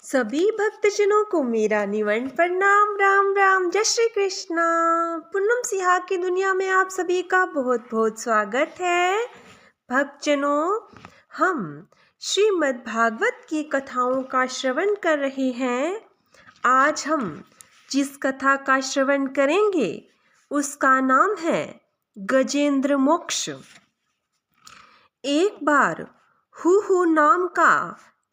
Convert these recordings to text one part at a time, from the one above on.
सभी भक्तजनों को मेरा निवन प्रणाम। राम राम, जय श्री कृष्णा। पूनम सिहा की दुनिया में आप सभी का बहुत बहुत स्वागत है। भक्तजनों, हम श्रीमद् भागवत की कथाओं का श्रवण कर रहे हैं। आज हम जिस कथा का श्रवण करेंगे उसका नाम है गजेंद्र मोक्ष। एक बार हु नाम का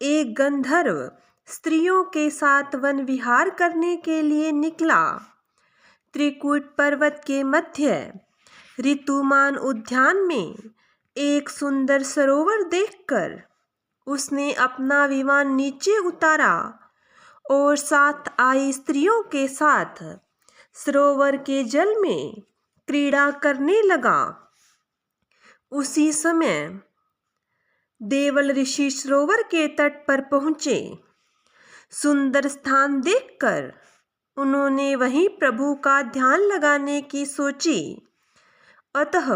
एक गंधर्व स्त्रियों के साथ वन विहार करने के लिए निकला। त्रिकुट पर्वत के मध्य ऋतुमान उद्यान में एक सुंदर सरोवर देखकर उसने अपना विमान नीचे उतारा और साथ आई स्त्रियों के साथ सरोवर के जल में क्रीड़ा करने लगा। उसी समय देवल ऋषि सरोवर के तट पर पहुंचे। सुंदर स्थान देखकर उन्होंने वहीं प्रभु का ध्यान लगाने की सोची। अतः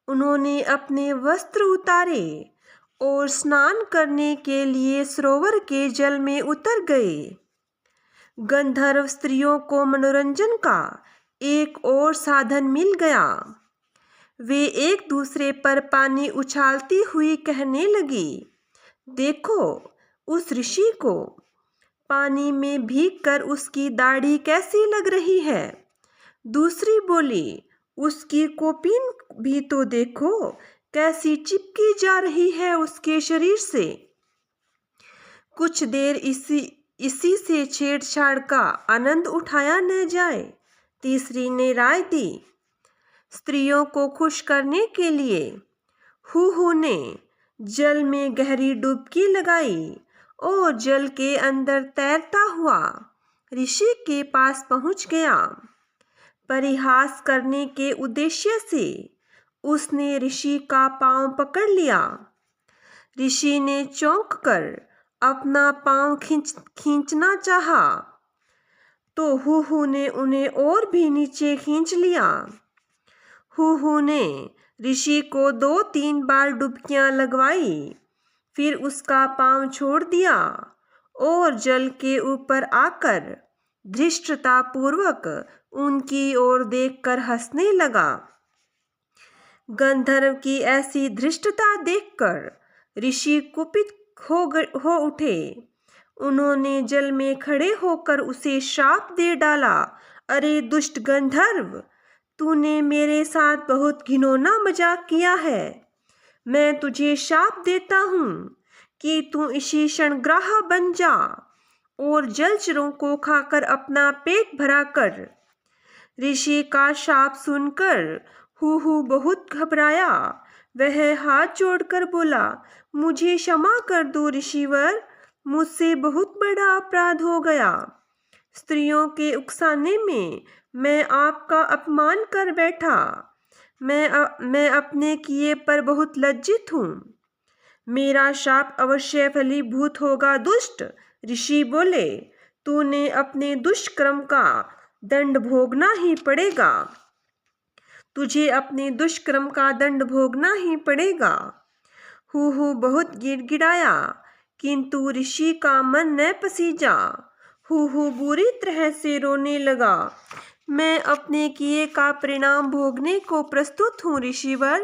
उन्होंने अपने वस्त्र उतारे और स्नान करने के लिए सरोवर के जल में उतर गए। गंधर्व स्त्रियों को मनोरंजन का एक और साधन मिल गया। वे एक दूसरे पर पानी उछालती हुई कहने लगी, देखो उस ऋषि को, पानी में भीगकर उसकी दाढ़ी कैसी लग रही है। दूसरी बोली, उसकी कोपीन भी तो देखो कैसी चिपकी जा रही है उसके शरीर से। कुछ देर इसी से छेड़छाड़ का आनंद उठाया न जाए। तीसरी ने राय दी। स्त्रियों को खुश करने के लिए हु ने जल में गहरी डुबकी लगाई और जल के अंदर तैरता हुआ ऋषि के पास पहुंच गया। परिहास करने के उद्देश्य से उसने ऋषि का पांव पकड़ लिया। ऋषि ने चौंक कर अपना पांव खींचना चाहा तो हु ने उन्हें और भी नीचे खींच लिया। हु ने ऋषि को 2-3 बार डुबकियां लगवाई, फिर उसका पांव छोड़ दिया और जल के ऊपर आकर धृष्टतापूर्वक उनकी ओर देखकर हंसने लगा। गंधर्व की ऐसी धृष्टता देखकर ऋषि कुपित हो उठे। उन्होंने जल में खड़े होकर उसे श्राप दे डाला। अरे दुष्ट गंधर्व, तूने मेरे साथ बहुत घिनौना मजाक किया है। मैं तुझे शाप देता हूँ कि तू इसी क्षण ग्राह बन जा और जलचरों को खाकर अपना पेट भरा कर। ऋषि का शाप सुनकर हु बहुत घबराया। वह हाथ जोड़कर बोला, मुझे क्षमा कर दो ऋषिवर, मुझसे बहुत बड़ा अपराध हो गया। स्त्रियों के उकसाने में मैं आपका अपमान कर बैठा। मैं अपने किए पर बहुत लज्जित हूँ। मेरा शाप अवश्य फलीभूत होगा। दुष्ट ऋषि बोले, तूने अपने दुष्कर्म का दंड भोगना ही पड़ेगा। तुझे अपने दुष्कर्म का दंड भोगना ही पड़ेगा। हु बहुत गिड़गिड़ाया, किंतु ऋषि का मन न पसीजा। हु बुरी तरह से रोने लगा। मैं अपने किए का परिणाम भोगने को प्रस्तुत हूँ ऋषिवर,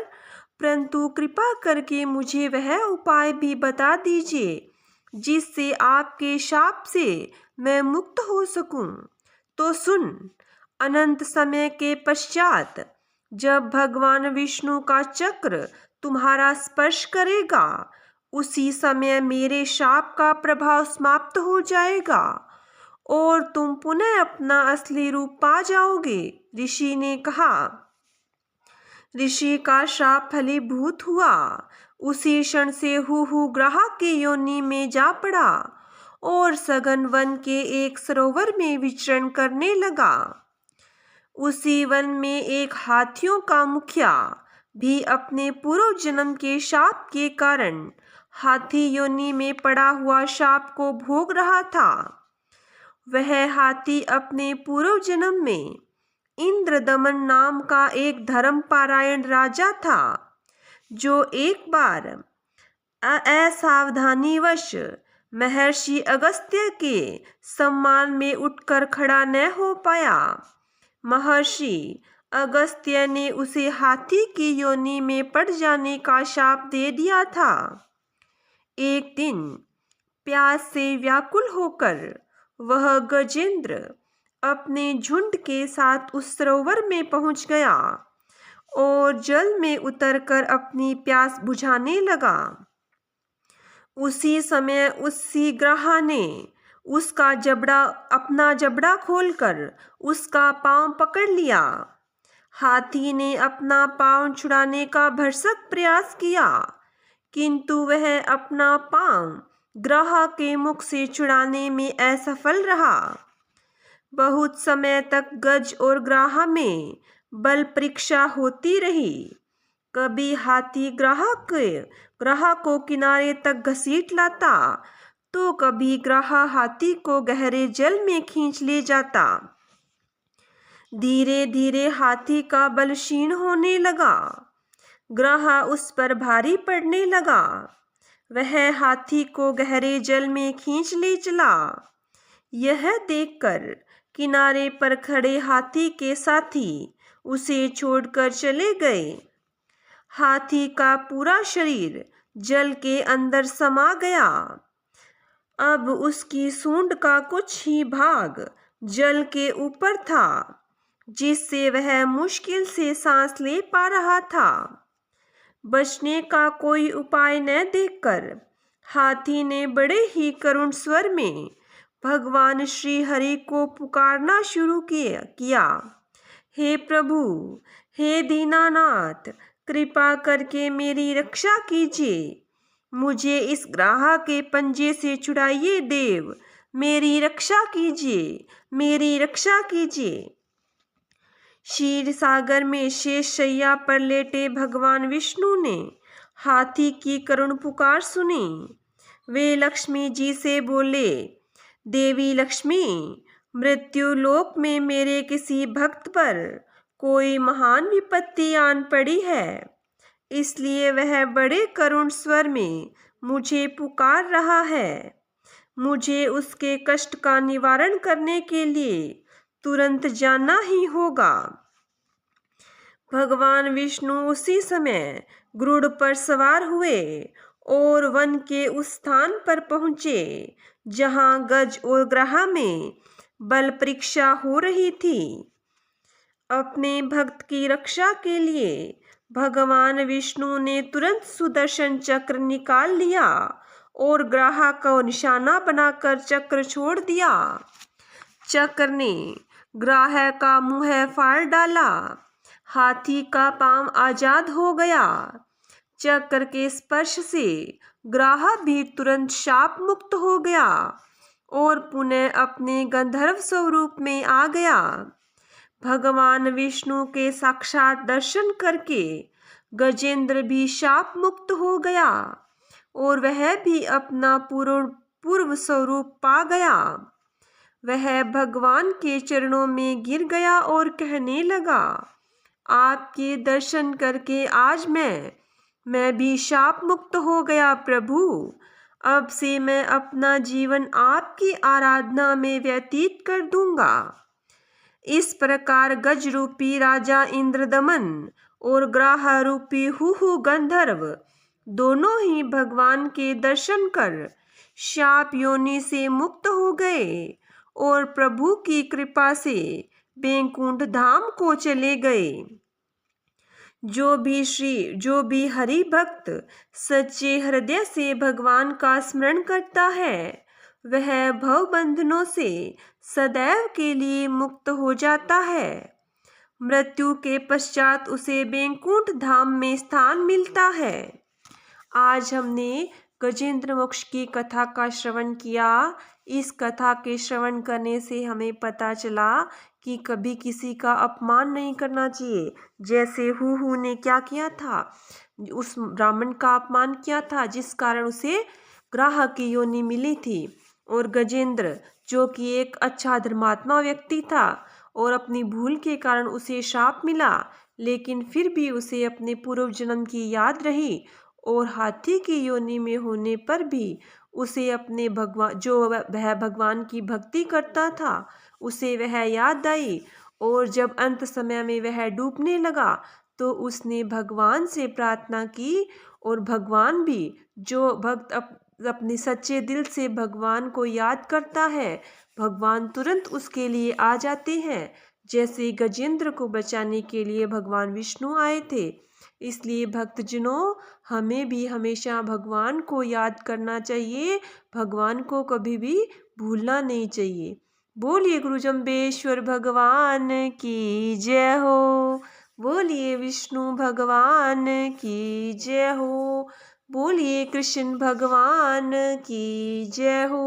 परंतु कृपा करके मुझे वह उपाय भी बता दीजिए जिससे आपके शाप से मैं मुक्त हो सकूं। तो सुन, अनंत समय के पश्चात जब भगवान विष्णु का चक्र तुम्हारा स्पर्श करेगा, उसी समय मेरे शाप का प्रभाव समाप्त हो जाएगा और तुम पुनः अपना असली रूप पा जाओगे। ऋषि ने कहा। ऋषि का शाप फलीभूत हुआ। उसी क्षण से हु ग्राह की योनि में जा पड़ा और सघन वन के एक सरोवर में विचरण करने लगा। उसी वन में एक हाथियों का मुखिया भी अपने पूर्व जन्म के शाप के कारण हाथी योनि में पड़ा हुआ शाप को भोग रहा था। वह हाथी अपने पूर्व जन्म में इंद्रदमन नाम का एक धर्मपरायण राजा था, जो एक बार असावधानीवश महर्षि अगस्त्य के सम्मान में उठकर खड़ा न हो पाया। महर्षि अगस्त्य ने उसे हाथी की योनि में पड़ जाने का शाप दे दिया था। एक दिन प्यास से व्याकुल होकर वह गजेंद्र अपने झुंड के साथ उस सरोवर में पहुंच गया और जल में उतरकर अपनी प्यास बुझाने लगा। उसी समय उसी ग्राह ने उसका अपना जबड़ा खोलकर उसका पांव पकड़ लिया। हाथी ने अपना पांव छुड़ाने का भरसक प्रयास किया, किंतु वह अपना पांव ग्राह के मुख से छुड़ाने में असफल रहा। बहुत समय तक गज और ग्राह में बल परीक्षा होती रही। कभी हाथी ग्राह को किनारे तक घसीट लाता, तो कभी ग्राह हाथी को गहरे जल में खींच ले जाता। धीरे धीरे हाथी का बल क्षीण होने लगा। ग्राह उस पर भारी पड़ने लगा। वह हाथी को गहरे जल में खींच ले चला। यह देखकर किनारे पर खड़े हाथी के साथी उसे छोड़कर चले गए। हाथी का पूरा शरीर जल के अंदर समा गया। अब उसकी सूंड का कुछ ही भाग जल के ऊपर था, जिससे वह मुश्किल से सांस ले पा रहा था। बचने का कोई उपाय न देखकर हाथी ने बड़े ही करुण स्वर में भगवान श्री हरि को पुकारना शुरू किया। हे प्रभु, हे दीनानाथ, कृपा करके मेरी रक्षा कीजिए। मुझे इस ग्राह के पंजे से छुड़ाइए देव, मेरी रक्षा कीजिए, मेरी रक्षा कीजिए। क्षीर सागर में शेष शैया पर लेटे भगवान विष्णु ने हाथी की करुण पुकार सुनी। वे लक्ष्मी जी से बोले, देवी लक्ष्मी, मृत्यु लोक में मेरे किसी भक्त पर कोई महान विपत्ति आन पड़ी है, इसलिए वह बड़े करुण स्वर में मुझे पुकार रहा है। मुझे उसके कष्ट का निवारण करने के लिए तुरंत जाना ही होगा। भगवान विष्णु उसी समय गरुड़ पर सवार हुए और वन के उस स्थान पर पहुँचे जहाँ गज और ग्राह में बल परीक्षा हो रही थी। अपने भक्त की रक्षा के लिए भगवान विष्णु ने तुरंत सुदर्शन चक्र निकाल लिया और ग्राह को निशाना बनाकर चक्र छोड़ दिया। चक्र ने ग्राह का मुंह फाड़ डाला। हाथी का पांव आजाद हो गया। चक्र के स्पर्श से ग्राह भी तुरंत शाप मुक्त हो गया और पुनः अपने गंधर्व स्वरूप में आ गया। भगवान विष्णु के साक्षात दर्शन करके गजेंद्र भी शाप मुक्त हो गया और वह भी अपना पूर्व स्वरूप पा गया। वह भगवान के चरणों में गिर गया और कहने लगा, आपके दर्शन करके आज मैं भी शाप मुक्त हो गया प्रभु। अब से मैं अपना जीवन आपकी आराधना में व्यतीत कर दूंगा। इस प्रकार गज रूपी राजा इंद्रदमन और ग्राह रूपी हुहु गंधर्व दोनों ही भगवान के दर्शन कर शाप योनि से मुक्त हो गए और प्रभु की कृपा से बैकुंठ धाम को चले गए। जो भी हरि भक्त सच्चे हृदय से भगवान का स्मरण करता है, वह भव बंधनों से सदैव के लिए मुक्त हो जाता है। मृत्यु के पश्चात उसे बैकुंठ धाम में स्थान मिलता है। आज हमने गजेंद्र मोक्ष की कथा का श्रवण किया। इस कथा के श्रवण करने से हमें पता चला कि कभी किसी का अपमान नहीं करना चाहिए। जैसे हुहु ने क्या किया था, उस ब्राह्मण का अपमान किया था जिस कारण उसे ग्राह की योनि मिली थी। और गजेंद्र जो कि एक अच्छा धर्मात्मा व्यक्ति था और अपनी भूल के कारण उसे शाप मिला, लेकिन फिर भी उसे अपने पूर्व जन्म की याद रही और हाथी की योनि में होने पर भी उसे अपने भगवान जो वह भगवान की भक्ति करता था उसे वह याद आई, और जब अंत समय में वह डूबने लगा तो उसने भगवान से प्रार्थना की, और भगवान भी, जो भक्त अपने सच्चे दिल से भगवान को याद करता है, भगवान तुरंत उसके लिए आ जाते हैं। जैसे गजेंद्र को बचाने के लिए भगवान विष्णु आए थे। इसलिए भक्तजनों, हमें भी हमेशा भगवान को याद करना चाहिए, भगवान को कभी भी भूलना नहीं चाहिए। बोलिए गुरु जम्बेश्वर भगवान की जय हो। बोलिए विष्णु भगवान की जय हो। बोलिए कृष्ण भगवान की जय हो।